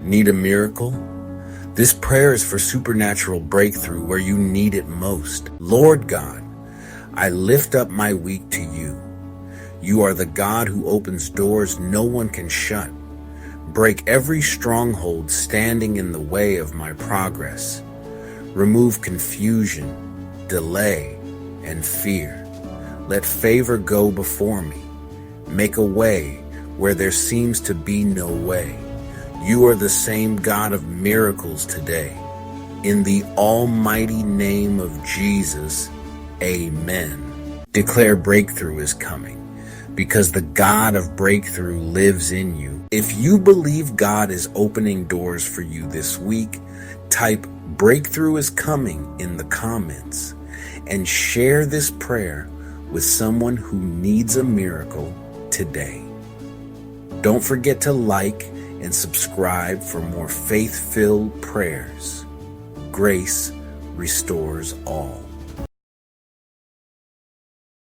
Need a miracle? This prayer is for supernatural breakthrough where you need it most. Lord God, I lift up my week to you. You are the God who opens doors no one can shut. Break every stronghold standing in the way of my progress. Remove confusion, delay, and fear. Let favor go before me. Make a way where there seems to be no way. You are the same God of miracles today. In the almighty name of Jesus, amen. Declare breakthrough is coming because the God of breakthrough lives in you. If you believe God is opening doors for you this week, type breakthrough is coming in the comments and share this prayer with someone who needs a miracle today. Don't forget to like and subscribe for more faith-filled prayers. Grace restores all.